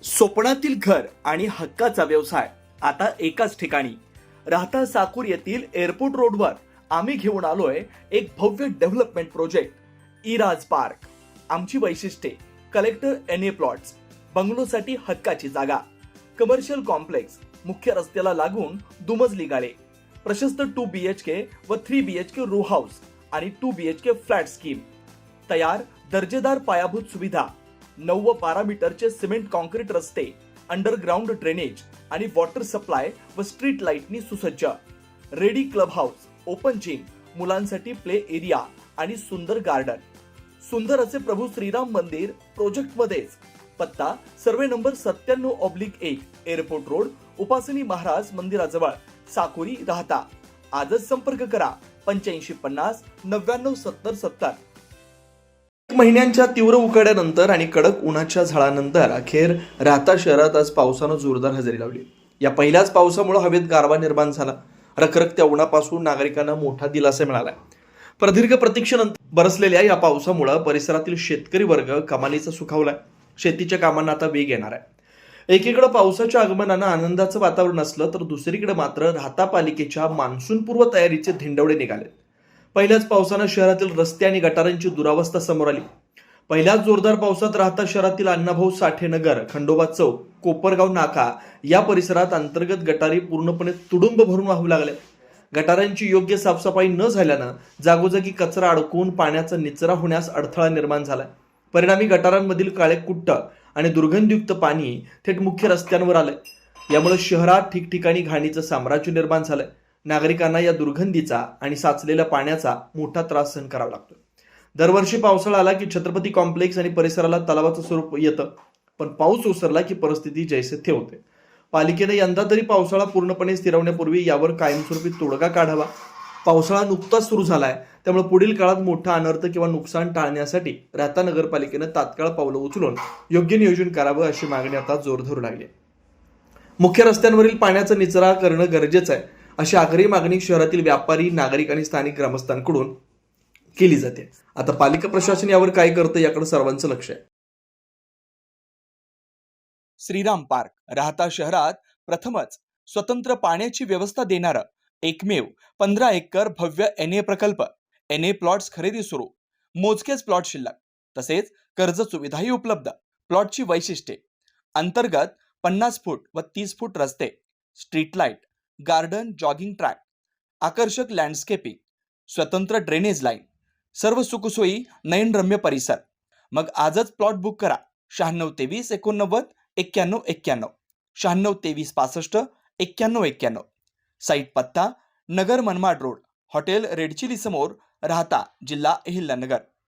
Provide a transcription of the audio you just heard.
स्वप्नातील घर आणि हक्काचा व्यवसाय आता एकाच ठिकाणी. राहता साकूर येथील एअरपोर्ट रोडवर आम्ही घेऊन आलोय एक भव्य डेव्हलपमेंट प्रोजेक्ट इराज पार्क. आमची वैशिष्ट्ये: कलेक्टर एनए प्लॉट्स, बंगलोसाठी हक्काची जागा, कमर्शियल कॉम्प्लेक्स, मुख्य रस्त्याला लागून दुमजली गाळे, प्रशस्त 2 BHK व 3 BHK रो हाऊस आणि 2 BHK फ्लॅट स्कीम. तयार दर्जेदार पायाभूत सुविधा, 9 व 12 मीटरचे सिमेंट कॉन्क्रीट रस्ते, अंडरग्राऊंड ड्रेनेज आणि वॉटर सप्लाय व स्ट्रीट लाईटनी सुसज्ज. Ready club house, open gym, मुलांसाठी प्ले एरिया आणि सुंदर गार्डन. सुंदर असे प्रभू श्रीराम मंदिर प्रोजेक्ट मध्येच. पत्ता: सर्वे नंबर 97/1, एअरपोर्ट रोड, उपासनी महाराज मंदिराजवळ, साकुरी, राहता. आजच संपर्क करा 8550 99 70 70. महिन्यांच्या तीव्र उकाड्यानंतर आणि कडक उन्हाच्या झळानंतर अखेर राहता शहरात आज पावसानं जोरदार हजेरी लावली. या पहिल्याच पावसामुळे हवेत गारवा निर्माण झाला. रखरखत्या उन्हापासून नागरिकांना मोठा दिलासा मिळाला. प्रदीर्घ प्रतीक्षेनंतर बरसलेल्या या पावसामुळे परिसरातील शेतकरी वर्ग कमालीचा सुखावलाय. शेतीच्या कामांना आता वेग येणार आहे. एकीकडे पावसाच्या आगमनानं आनंदाचं वातावरण असलं तर दुसरीकडे मात्र राहता पालिकेच्या मान्सूनपूर्व तयारीचे धिंडवडे निघाले. पहिल्याच पावसानं शहरातील रस्ते आणि गटारांची दुरावस्था समोर आली. पहिल्याच जोरदार पावसात राहता शहरातील अण्णाभाऊ साठे नगर, खंडोबा चौक, कोपरगाव नाका या परिसरात अंतर्गत गटारी पूर्णपणे तुडुंब भरून वाहू लागल्या. गटारांची योग्य साफसफाई न झाल्यानं जागोजागी कचरा अडकून पाण्याचा निचरा होण्यास अडथळा निर्माण झालाय. परिणामी गटारांमधील काळे कुट्ट आणि दुर्गंधयुक्त पाणी थेट मुख्य रस्त्यांवर आलंय. यामुळे शहरात ठिकठिकाणी घाणीचं साम्राज्य निर्माण झालंय. नागरिकांना या दुर्गंधीचा आणि साचलेल्या पाण्याचा मोठा त्रास सहन करावा लागतो. दरवर्षी पावसाळा आला की छत्रपती कॉम्प्लेक्स आणि परिसराला तलावाचं स्वरूप येतं, पण पाऊस ओसरला की परिस्थिती जैसे थे होते. पालिकेने यंदा तरी पावसाळा पूर्णपणे स्थिरवण्यापूर्वी यावर कायमस्वरूपी तोडगा काढावा. पावसाळा नुकताच सुरू झालाय, त्यामुळे पुढील काळात मोठा अनर्थ किंवा नुकसान टाळण्यासाठी राहता नगरपालिकेनं तात्काळ पावलं उचलून योग्य नियोजन करावं अशी मागणी आता जोर धरू लागली. मुख्य रस्त्यांवरील पाण्याचा निचरा करणं गरजेचं आहे अशी आग्रही मागणी शहरातील व्यापारी, नागरिक आणि स्थानिक ग्रामस्थांकडून केली जाते. आता पालिका प्रशासन यावर काय करतं याकडे सर्वांचं लक्ष आहे. श्रीराम पार्क राहता शहरात प्रथमच स्वतंत्र पाण्याची व्यवस्था देणारं एकमेव 15 एकर भव्य एनए प्रकल्प. एनए प्लॉट्स खरेदी सुरू. मोजकेच प्लॉट शिल्लक. तसेच कर्ज सुविधाही उपलब्ध. प्लॉटची वैशिष्ट्ये: अंतर्गत 50 फूट व 30 फूट रस्ते, street light, garden, jogging track, आकर्षक लँडस्केपिंग, स्वतंत्र ड्रेनेज लाईन, सर्व सुखसोयी, नयनरम्य परिसर. मग आजच प्लॉट बुक करा. 9623 89 91 91, 9623 65 91 91. साईट पत्ता: Nagar Manmad road, hotel red chilli समोर, राहता, जिल्हा अहिल्यानगर.